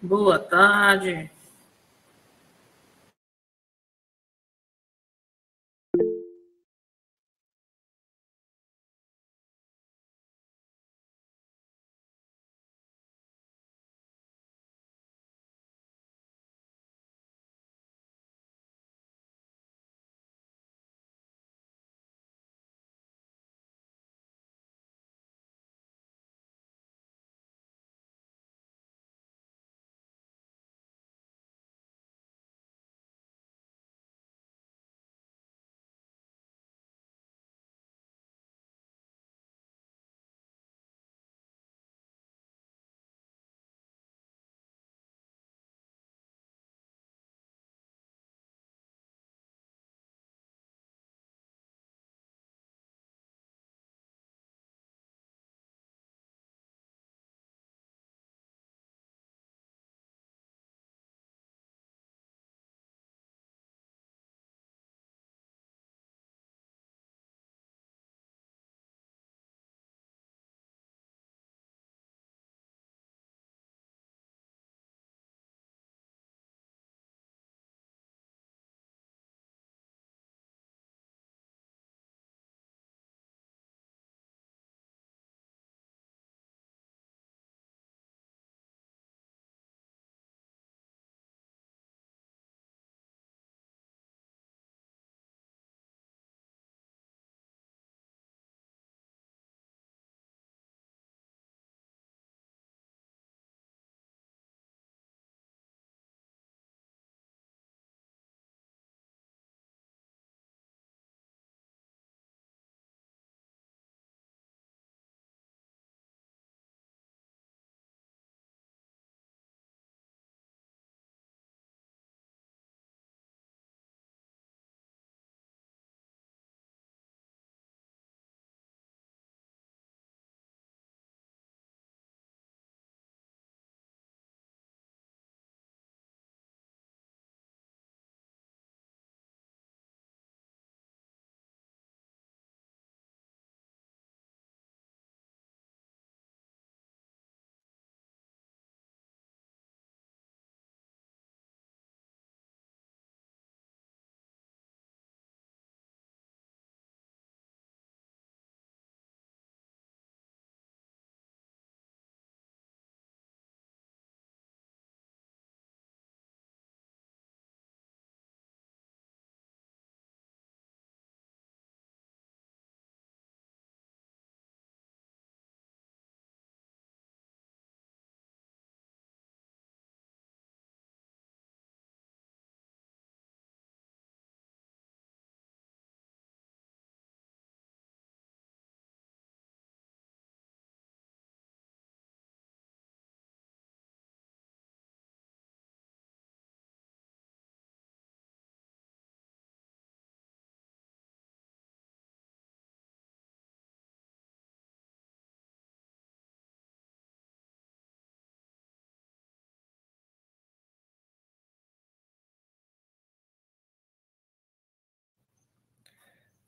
Boa tarde.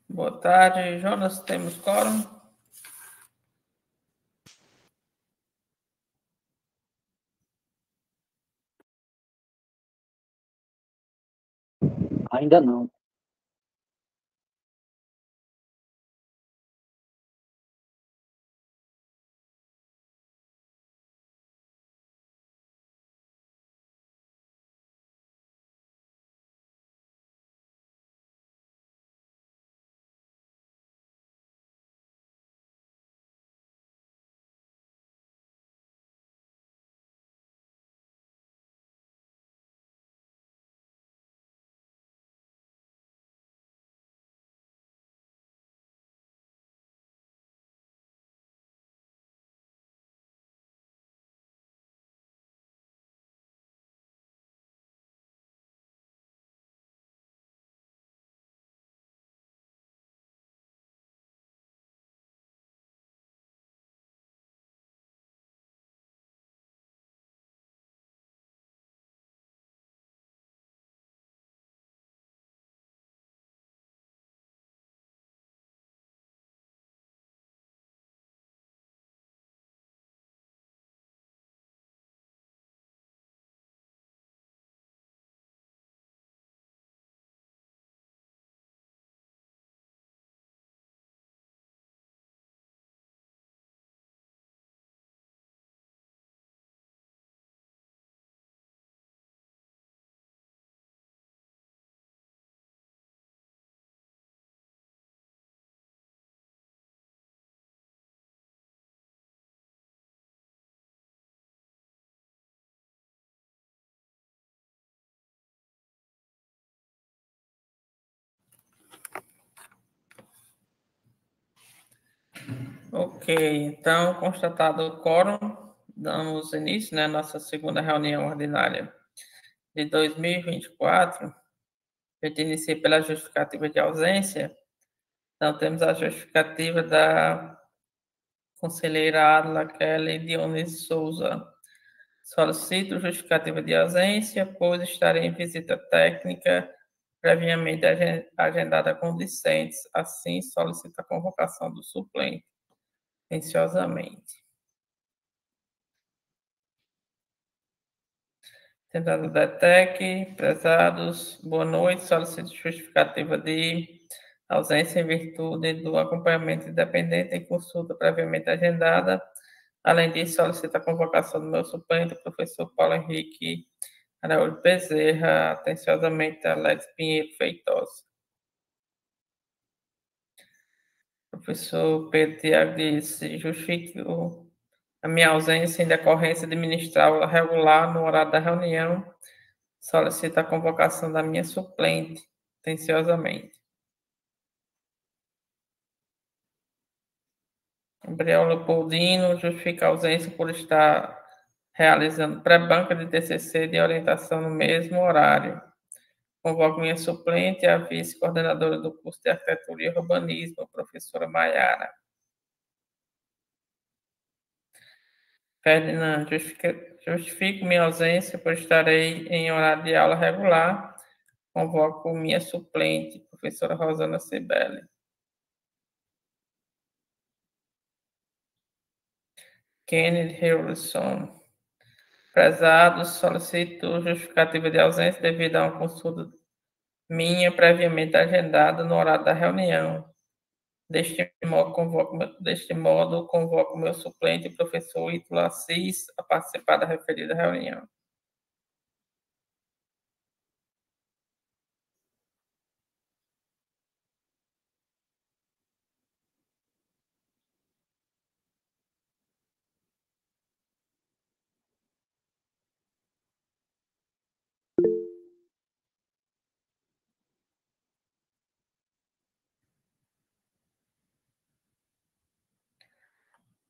Boa tarde, Jonas. Temos quórum? Ainda não. Ok, então, constatado o quórum, damos início, né, à nossa segunda reunião ordinária de 2024. Eu te iniciei pela justificativa de ausência. Então, temos a justificativa da conselheira Adla Kelly Dionísio Souza. Solicito justificativa de ausência, pois estarei em visita técnica previamente agendada com discentes. Assim, solicito a convocação do suplente, atenciosamente. Tentado DETEC, prezados, boa noite. Solicito justificativa de ausência em virtude do acompanhamento independente em consulta previamente agendada. Além disso, solicito a convocação do meu suplente, o professor Paulo Henrique Araújo Bezerra, atenciosamente Alex Pinheiro Feitosa. Professor Pedro Tiago disse: justifico a minha ausência em decorrência de ministrar aula regular no horário da reunião. Solicito a convocação da minha suplente, atenciosamente. Gabriel Leopoldino justifica a ausência por estar realizando pré-banca de TCC de orientação no mesmo horário. Convoco minha suplente, a vice-coordenadora do curso de Arquitetura e Urbanismo, a professora Maiara. Ferdinand, justifico minha ausência, pois estarei em horário de aula regular. Convoco minha suplente, professora Rosana Cibele. Kennedy Harrison. Prezados, solicito justificativa de ausência devido a uma consulta minha previamente agendada no horário da reunião. Deste modo, convoco meu suplente, professor Ítalo Assis, a participar da referida reunião.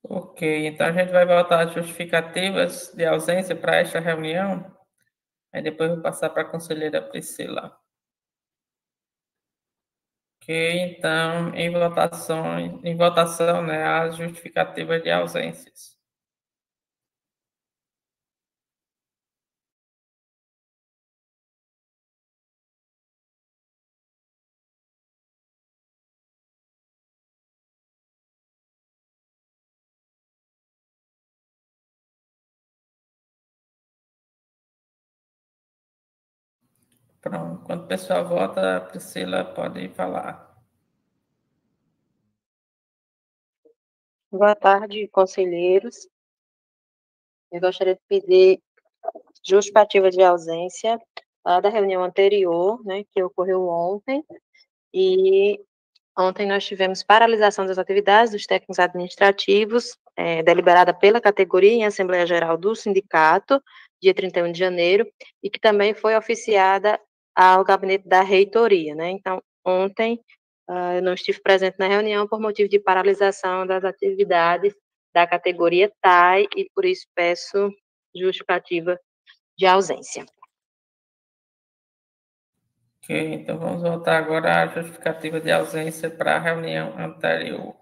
Ok, então a gente vai voltar às justificativas de ausência para esta reunião. Aí depois eu vou passar para a conselheira Priscila. Ok, então, em votação, né, as justificativas de ausências. Pronto, quando o pessoal vota, a Priscila pode falar. Boa tarde, conselheiros. Eu gostaria de pedir justificativa de ausência da reunião anterior, né, que ocorreu ontem, e ontem nós tivemos paralisação das atividades dos técnicos administrativos, deliberada pela categoria em Assembleia Geral do Sindicato, dia 31 de janeiro, e que também foi oficiada ao gabinete da reitoria, né? Então, ontem eu não estive presente na reunião por motivo de paralisação das atividades da categoria TAI e por isso peço justificativa de ausência. Ok, então vamos voltar agora à justificativa de ausência para a reunião anterior.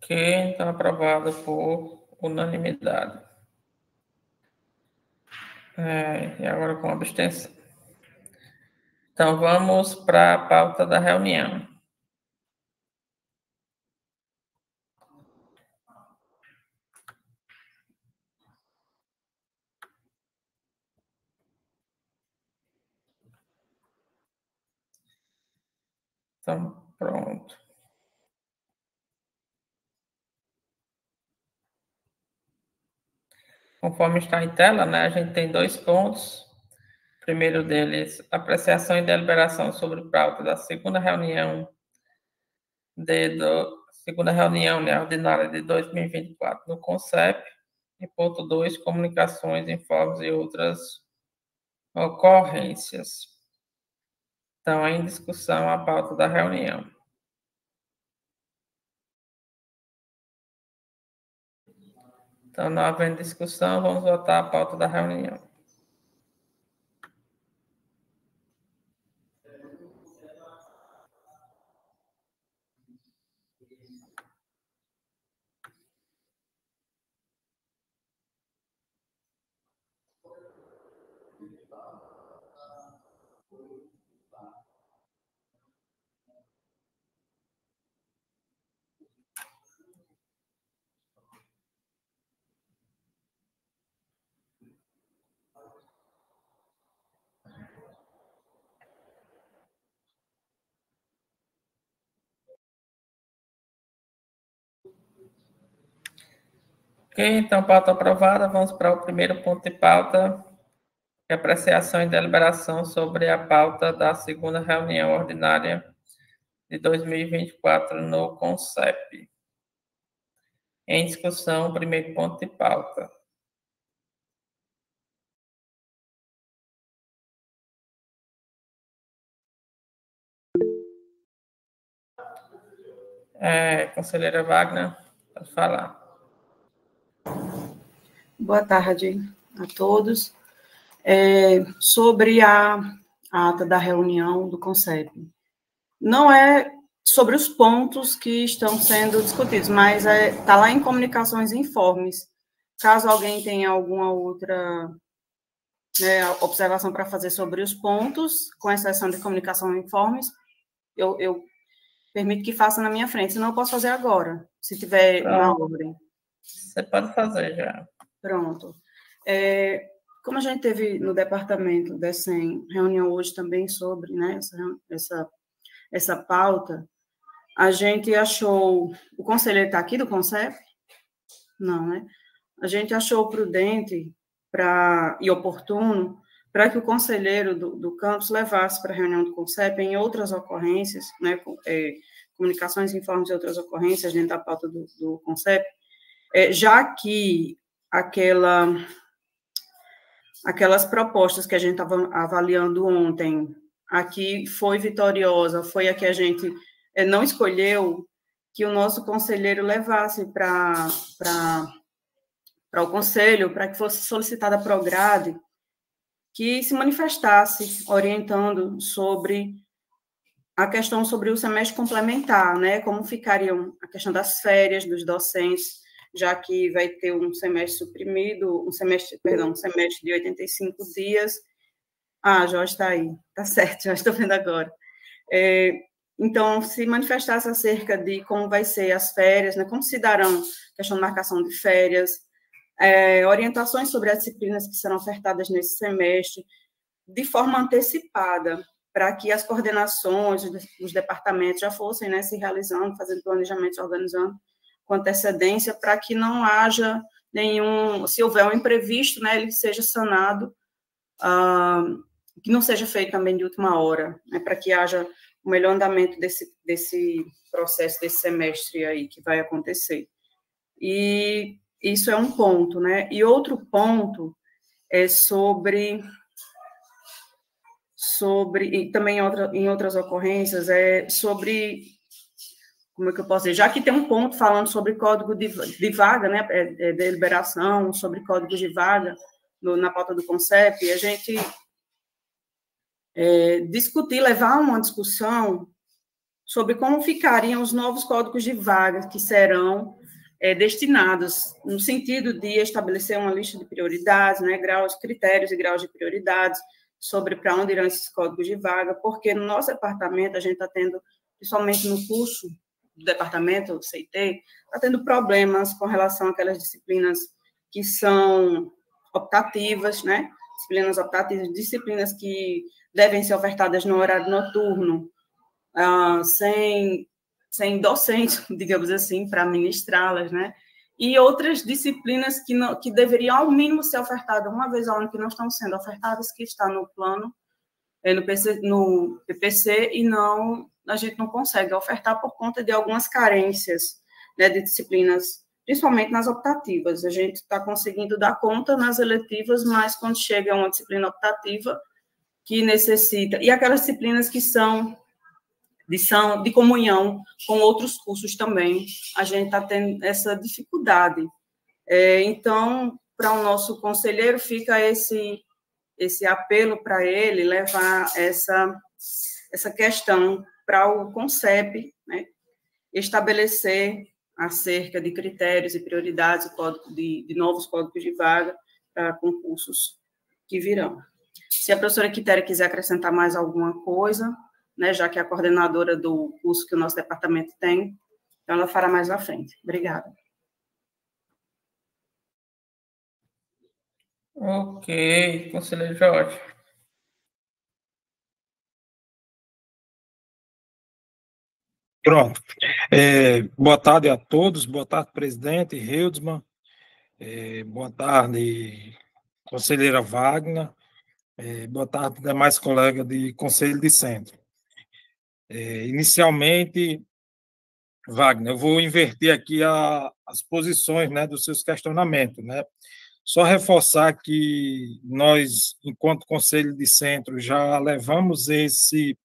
Ok, então aprovado por unanimidade. E agora com abstenção. Então vamos para a pauta da reunião. Então, pronto. Conforme está em tela, né, a gente tem 2 pontos. O primeiro deles, apreciação e deliberação sobre pauta da segunda reunião né, ordinária de 2024 no CONCEP. E ponto 2, comunicações, informes e outras ocorrências. Então, em discussão a pauta da reunião. Então, não havendo discussão, vamos votar a pauta da reunião. Ok, então, pauta aprovada. Vamos para o primeiro ponto de pauta, que é apreciação e deliberação sobre a pauta da segunda reunião ordinária de 2024 no CONCEP. Em discussão, o primeiro ponto de pauta. Conselheira Wagner, pode falar. Boa tarde a todos. Sobre a ata da reunião do CONCEP. Não é sobre os pontos que estão sendo discutidos, mas está lá em comunicações e informes. Caso alguém tenha alguma outra, né, observação para fazer sobre os pontos, com exceção de comunicação e informes, eu permito que faça na minha frente, senão eu posso fazer agora, se tiver na ordem. Você pode fazer já. Pronto. Como a gente teve no departamento da SEM reunião hoje também sobre, né, essa pauta, a gente achou... O conselheiro está aqui do CONCEP? Não, né? A gente achou prudente e oportuno para que o conselheiro do campus levasse para a reunião do CONCEP em outras ocorrências, né, comunicações, informes e outras ocorrências dentro da pauta do CONCEP, já que aquelas propostas que a gente estava avaliando ontem, aqui foi vitoriosa, foi a que a gente não escolheu, que o nosso conselheiro levasse para o conselho, para que fosse solicitada a Prograde, que se manifestasse orientando sobre a questão sobre o semestre complementar, né, como ficariam a questão das férias dos docentes, já que vai ter um semestre suprimido, um semestre de 85 dias. Jorge está aí, está certo, já estou vendo agora. Então, se manifestasse acerca de como vai ser as férias, né, como se darão a questão de marcação de férias, orientações sobre as disciplinas que serão ofertadas nesse semestre, de forma antecipada, para que as coordenações, os departamentos já fossem, né, se realizando, fazendo planejamentos, organizando com antecedência, para que não haja se houver um imprevisto, né, ele seja sanado, que não seja feito também de última hora, né, para que haja o melhor andamento desse processo, desse semestre aí que vai acontecer. E isso é um ponto, né? E outro ponto é e também em outras ocorrências, sobre, como é que eu posso dizer, já que tem um ponto falando sobre código de vaga, né, deliberação, sobre códigos de vaga na pauta do CONCEP, a gente levar uma discussão sobre como ficariam os novos códigos de vaga que serão destinados, no sentido de estabelecer uma lista de prioridades, né, critérios e graus de prioridades, sobre para onde irão esses códigos de vaga, porque no nosso departamento a gente está tendo, principalmente no curso do departamento, do CIT, está tendo problemas com relação àquelas disciplinas que são optativas, né? Disciplinas optativas, disciplinas que devem ser ofertadas no horário noturno, sem docente, digamos assim, para ministrá-las, né? E outras disciplinas que deveriam, ao mínimo, ser ofertadas uma vez ao ano, que não estão sendo ofertadas, que está no plano, no PPC, e a gente não consegue ofertar por conta de algumas carências, né, de disciplinas, principalmente nas optativas. A gente está conseguindo dar conta nas eletivas, mas quando chega uma disciplina optativa que necessita, e aquelas disciplinas que são de comunhão com outros cursos também, a gente está tendo essa dificuldade. Então, para o nosso conselheiro, fica esse apelo para ele levar essa questão para o CONCEP, né, estabelecer acerca de critérios e prioridades de novos códigos de vaga para concursos que virão. Se a professora Quitéria quiser acrescentar mais alguma coisa, né, já que é a coordenadora do curso que o nosso departamento tem, então ela fará mais à frente. Obrigada. Ok, conselheiro Jorge. Pronto. Boa tarde a todos, boa tarde, presidente Hildsmann, boa tarde, conselheira Wagner, boa tarde, demais colegas de Conselho de Centro. Inicialmente, Wagner, eu vou inverter aqui as posições, né, dos seus questionamentos, né? Só reforçar que nós, enquanto Conselho de Centro, já levamos esse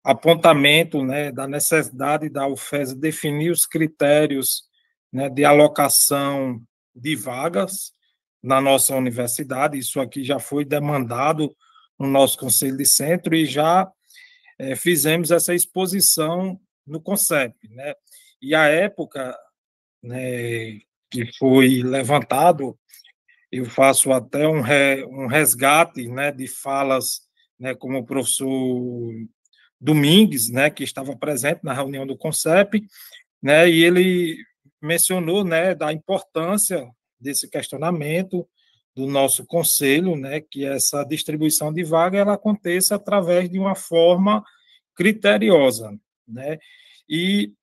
apontamento, né, da necessidade da UFES definir os critérios, né, de alocação de vagas na nossa universidade. Isso aqui já foi demandado no nosso Conselho de Centro e já fizemos essa exposição no CONCEP, né? E a época, né, que foi levantado, eu faço até um resgate, né, de falas, né, como o professor Domingues, né, que estava presente na reunião do CONCEP, né, e ele mencionou, né, da importância desse questionamento do nosso conselho, né, que essa distribuição de vaga ela aconteça através de uma forma criteriosa, né, e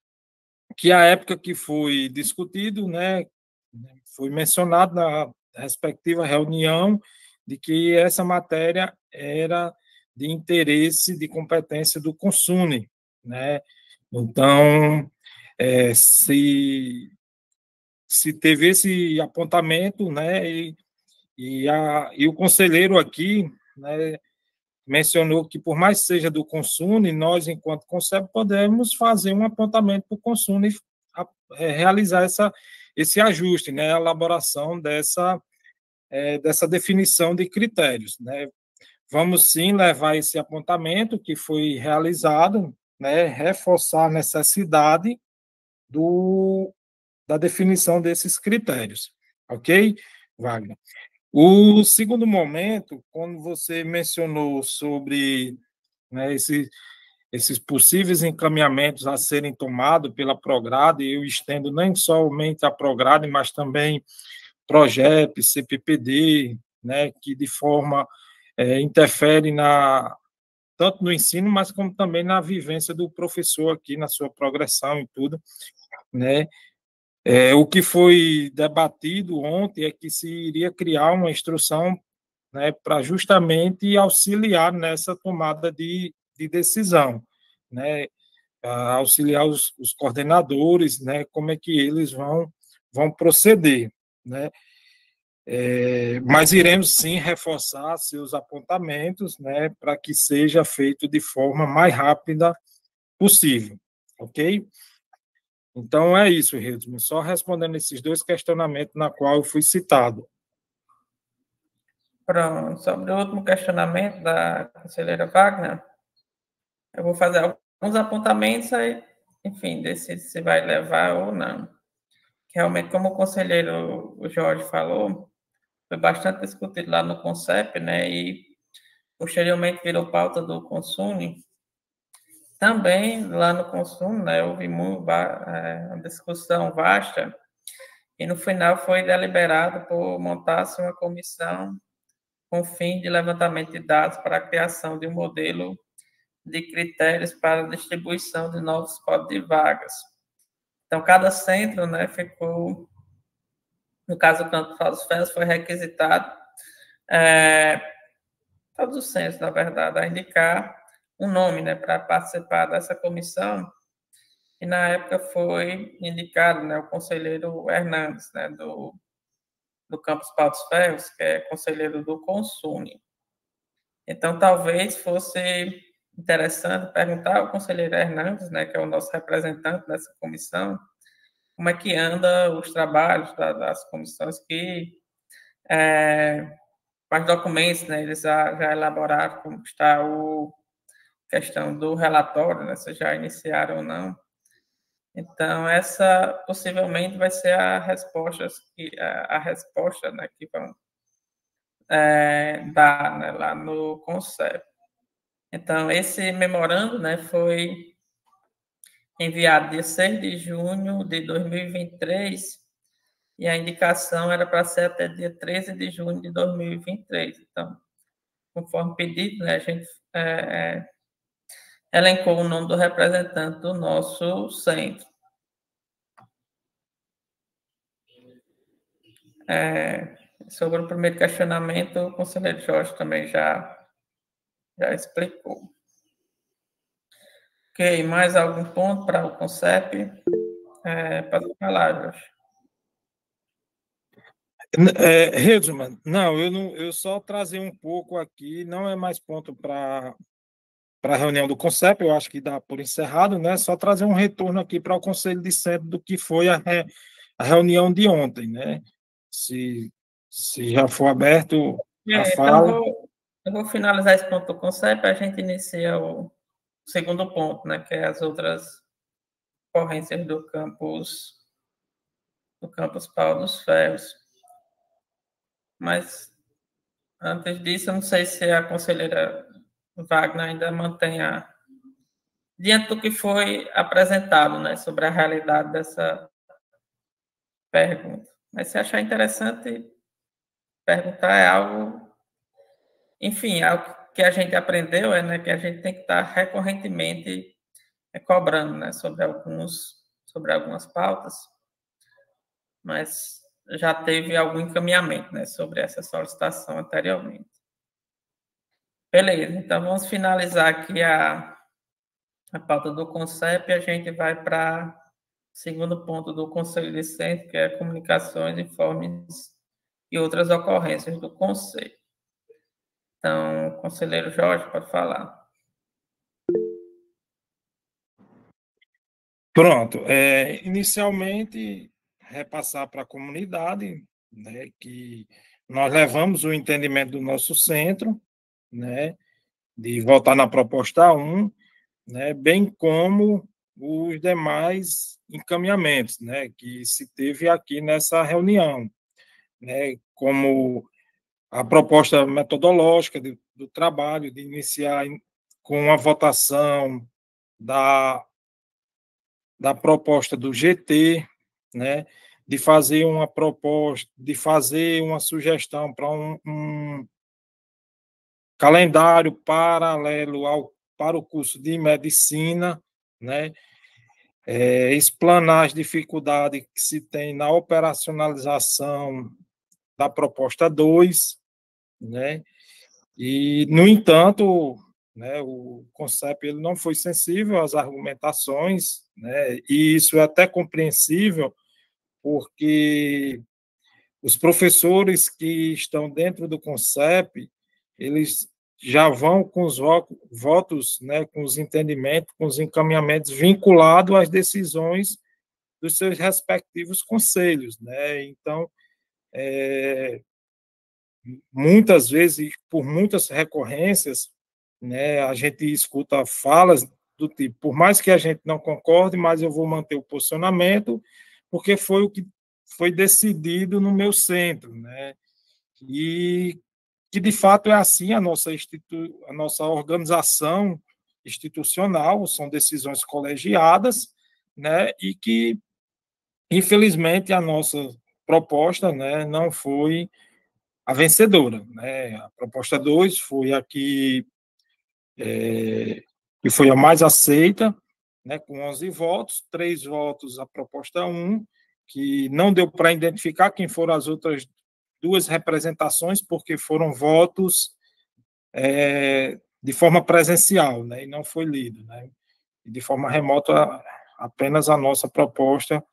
que a época que foi discutido, né, foi mencionado na respectiva reunião de que essa matéria era de interesse de competência do Consune, né? Então, se teve esse apontamento, né, e o conselheiro aqui, né, mencionou que, por mais que seja do Consune, nós, enquanto Conselho, podemos fazer um apontamento para o Consune realizar esse ajuste, né, a elaboração dessa definição de critérios, né. Vamos, sim, levar esse apontamento que foi realizado, né, reforçar a necessidade da definição desses critérios, ok, Wagner? O segundo momento, quando você mencionou sobre, né, esses possíveis encaminhamentos a serem tomados pela Prograde, eu estendo nem somente a Prograde, mas também PROGEP, CPPD, né, que de forma interfere tanto no ensino, mas como também na vivência do professor aqui, na sua progressão e tudo, né? O que foi debatido ontem é que se iria criar uma instrução, né, para justamente auxiliar nessa tomada de decisão, né, auxiliar os coordenadores, né, como é que eles vão proceder, né. Mas iremos sim reforçar seus apontamentos, né, para que seja feito de forma mais rápida possível, ok? Então é isso, Hildsmann, só respondendo esses dois questionamentos na qual eu fui citado. Pronto, sobre o último questionamento da conselheira Wagner, eu vou fazer alguns apontamentos aí, enfim, decidir se vai levar ou não. Realmente, como o conselheiro Jorge falou, foi bastante discutido lá no CONCEP, né, e posteriormente virou pauta do Consune. Também lá no Consune, né, houve uma discussão vasta, e no final foi deliberado por montar-se uma comissão com fim de levantamento de dados para a criação de um modelo de critérios para a distribuição de novos cotas de vagas. Então, cada centro, né, ficou, no caso do Campus Paulo dos Ferros, foi requisitado, todos os centros, na verdade, a indicar um nome, né, para participar dessa comissão, e na época foi indicado, né, o conselheiro Hernandes, né, do Campus Paulo dos Ferros, que é conselheiro do Consune. Então, talvez fosse interessante perguntar ao conselheiro Hernandes, né, que é o nosso representante dessa comissão, como é que anda os trabalhos das comissões que, quais documentos, né, eles já elaboraram, como está a questão do relatório, né, se já iniciaram ou não. Então, essa possivelmente vai ser a resposta, né, que vão dar, né, lá no Conselho. Então, esse memorando, né, foi enviado dia 6 de junho de 2023 e a indicação era para ser até dia 13 de junho de 2023. Então, conforme pedido, né, a gente elencou o nome do representante do nosso centro. Sobre o primeiro questionamento, o conselheiro Jorge também já explicou. Ok, mais algum ponto para o CONCEP? Pode falar, Jorge. Redman, não, eu só trazer um pouco aqui, não é mais ponto para a reunião do CONCEP, eu acho que dá por encerrado, né? Só trazer um retorno aqui para o Conselho de Centro do que foi a reunião de ontem, né? Se já for aberto a fala. Então, eu vou finalizar esse ponto do CONCEP, a gente inicia o segundo ponto, né? Que é as outras ocorrências do campus Paulo dos Ferros. Mas, antes disso, eu não sei se a conselheira Wagner ainda mantém diante do que foi apresentado, né, sobre a realidade dessa pergunta. Mas se achar interessante, perguntar é algo, enfim, algo que a gente aprendeu, né, que a gente tem que estar recorrentemente cobrando, né, sobre algumas pautas, mas já teve algum encaminhamento, né, sobre essa solicitação anteriormente. Beleza, então vamos finalizar aqui a pauta do CONCEP e a gente vai para o segundo ponto do Conselho de Centro, que é comunicações, informes e outras ocorrências do Conselho. Então, conselheiro Jorge, pode falar. Pronto. Inicialmente, repassar para a comunidade, né, que nós levamos o entendimento do nosso centro, né, de votar na proposta 1, né, bem como os demais encaminhamentos, né, que se teve aqui nessa reunião, né, como a proposta metodológica do trabalho, de iniciar com a votação da proposta do GT, né, de fazer uma proposta, de fazer uma sugestão para um calendário paralelo para o curso de medicina, né, explanar as dificuldades que se tem na operacionalização da proposta 2, né, e, no entanto, né, o CONCEP ele não foi sensível às argumentações, né, e isso é até compreensível, porque os professores que estão dentro do CONCEP, eles já vão com os votos, né, com os entendimentos, com os encaminhamentos vinculados às decisões dos seus respectivos conselhos, né? Então, muitas vezes, por muitas recorrências, né, a gente escuta falas do tipo, por mais que a gente não concorde, mas eu vou manter o posicionamento, porque foi o que foi decidido no meu centro, né? E que, de fato, é assim a nossa organização institucional, são decisões colegiadas, né? E que, infelizmente, a nossa proposta, né, não foi a vencedora, né? A proposta 2 foi a que que foi a mais aceita, né, com 11 votos, 3 votos a proposta 1, que não deu para identificar quem foram as outras 2 representações, porque foram votos de forma presencial, né, e não foi lido, né, e de forma remota, apenas a nossa proposta,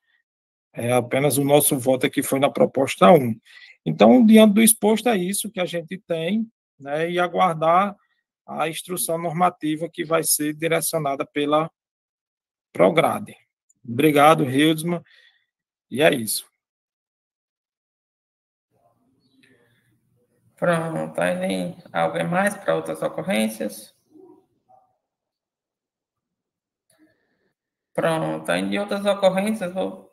apenas o nosso voto aqui foi na proposta 1. Então, diante do exposto, é isso que a gente tem, né, e aguardar a instrução normativa que vai ser direcionada pela Prograde. Obrigado, Hildesman, e é isso. Pronto, aí alguém mais para outras ocorrências? Pronto, aí de outras ocorrências, vou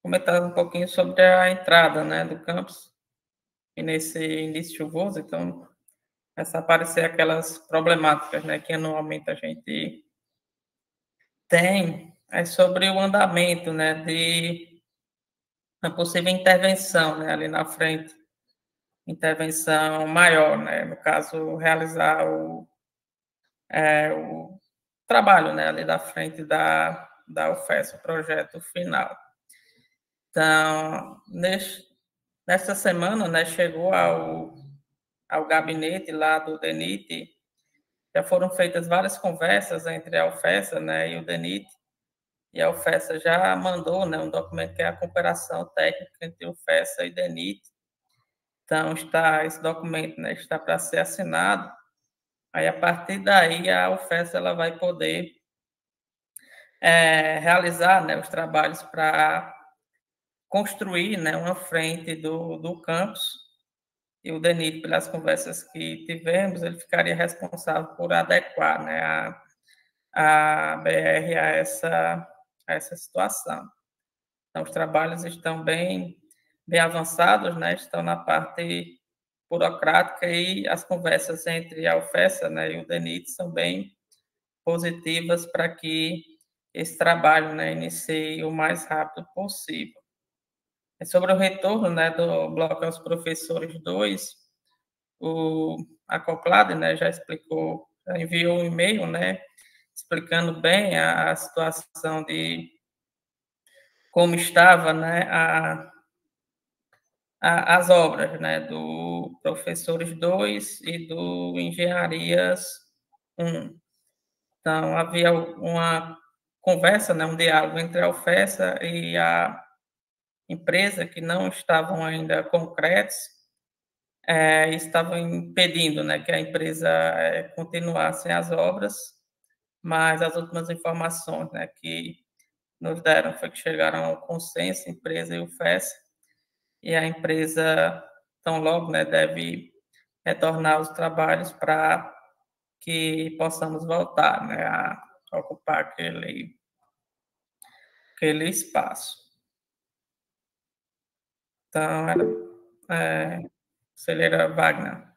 comentar um pouquinho sobre a entrada, né, do campus, e nesse início chuvoso, então, essa aparecer aquelas problemáticas, né, que anualmente a gente tem, é sobre o andamento, né, de uma possível intervenção, né, ali na frente, intervenção maior, né, no caso, realizar o trabalho, né, ali da frente da UFES, o projeto final. Então, nesta semana, né, chegou ao gabinete lá do DENIT, já foram feitas várias conversas entre a UFES, né, e o DENIT, e a UFES já mandou, né, um documento que é a cooperação técnica entre a UFES e o DENIT. Então, esse documento, né, está para ser assinado. Aí, a partir daí, a UFES ela vai poder realizar, né, os trabalhos para construir, né, uma frente do campus, e o DENIT, pelas conversas que tivemos, ele ficaria responsável por adequar, né, a BR a essa situação. Então, os trabalhos estão bem avançados, né, estão na parte burocrática, e as conversas entre a UFES, né, e o DENIT são bem positivas para que esse trabalho, né, inicie o mais rápido possível. Sobre o retorno, né, do bloco aos professores 2, o acoplado, né, já explicou, já enviou um e-mail, né, explicando bem a situação de como estava, né, as obras, né, do Professores 2 e do Engenharias 1. Então, havia uma conversa, né, um diálogo entre a UFESA e a empresa que não estavam ainda concretos, estavam impedindo, né, que a empresa continuasse as obras, mas as últimas informações, né, que nos deram foi que chegaram ao consenso, empresa e UFES, e a empresa, tão logo, né, deve retornar os trabalhos para que possamos voltar, né, a ocupar aquele espaço. Então, conselheira Wagner.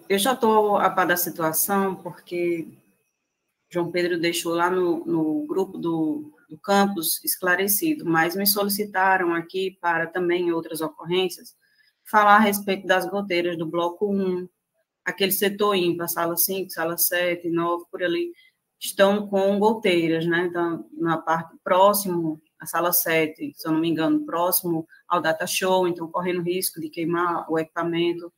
Eu já estou a par da situação, porque João Pedro deixou lá no grupo do campus esclarecido, mas me solicitaram aqui para também outras ocorrências falar a respeito das goteiras do bloco 1, aquele setor ímpar, sala 5, sala 7, 9, por ali, estão com goteiras, né? Então, na parte próximo à sala 7, se eu não me engano, próximo ao data show, então correndo risco de queimar o equipamento.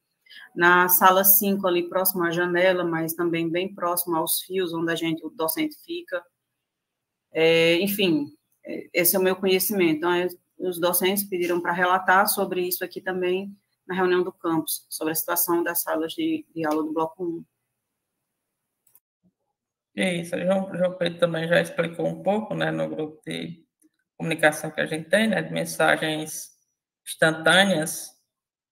Na sala 5, ali próximo à janela, mas também bem próximo aos fios onde o docente fica. Enfim, esse é o meu conhecimento. Então, os docentes pediram para relatar sobre isso aqui também na reunião do campus, sobre a situação das salas de aula do bloco 1. Isso, João Pedro também já explicou um pouco, né, no grupo de comunicação que a gente tem, né, de mensagens instantâneas,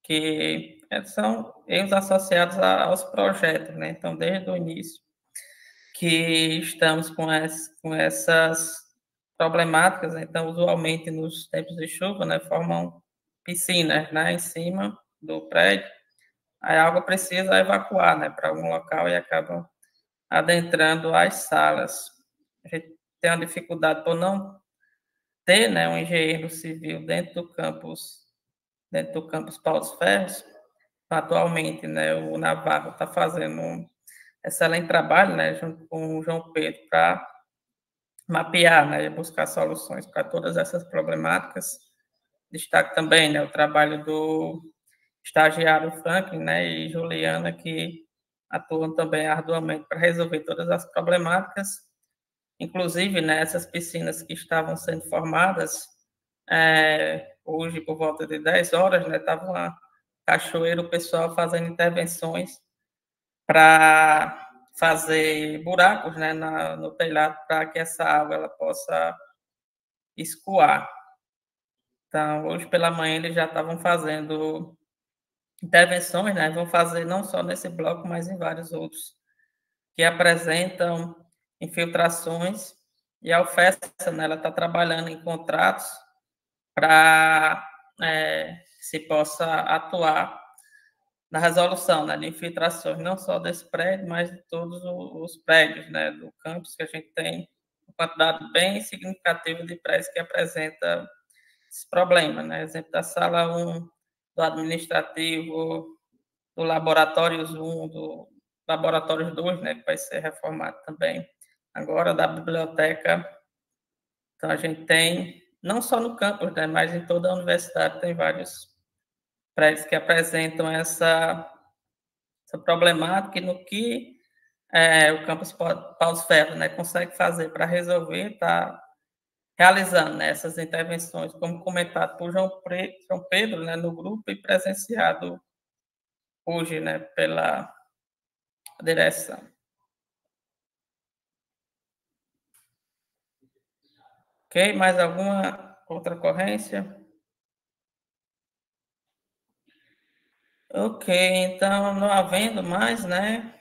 que são erros associados aos projetos, né, então, desde o início, que estamos com essas problemáticas, então, usualmente, nos tempos de chuva, né, formam piscinas, né, em cima do prédio, aí a água precisa evacuar, né, para algum local e acaba adentrando as salas. A gente tem uma dificuldade por não ter, né, um engenheiro civil dentro do campus Paulo Ferros. Atualmente, né, o Navarro está fazendo excelente trabalho, né, junto com o João Pedro, para mapear, né, e buscar soluções para todas essas problemáticas. Destaque também, né, o trabalho do estagiário Franklin, né, e Juliana, que atuam também arduamente para resolver todas as problemáticas. Inclusive, né, essas piscinas que estavam sendo formadas, hoje, por volta de 10 horas, né, estava uma cachoeira, o pessoal fazendo intervenções para fazer buracos, né, no telhado, para que essa água ela possa escoar. Então, hoje pela manhã eles já estavam fazendo intervenções, né, vão fazer não só nesse bloco, mas em vários outros, que apresentam infiltrações, e a UFESA, né, ela está trabalhando em contratos para se possa atuar na resolução, né, de infiltrações, não só desse prédio, mas de todos os prédios, né, do campus, que a gente tem uma quantidade bem significativa de prédios que apresenta esse problema, né, exemplo da sala 1, do administrativo, do laboratórios 1, do laboratórios 2, né, que vai ser reformado também, agora da biblioteca. Então, a gente tem, não só no campus, né, mas em toda a universidade tem vários prédios que apresentam essa problemática, e no que o campus Paulo Ferro, né, consegue fazer para resolver, está realizando, né, essas intervenções, como comentado por João Pedro, né, no grupo, e presenciado hoje, né, pela direção. Ok, mais alguma outra ocorrência? Ok, então, não havendo mais, né,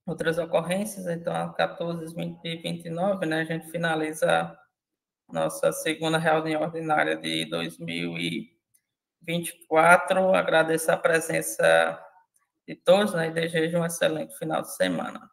outras ocorrências, então, às 14h29, né, a gente finaliza nossa segunda reunião ordinária de 2024. Agradeço a presença de todos, né, e desejo um excelente final de semana.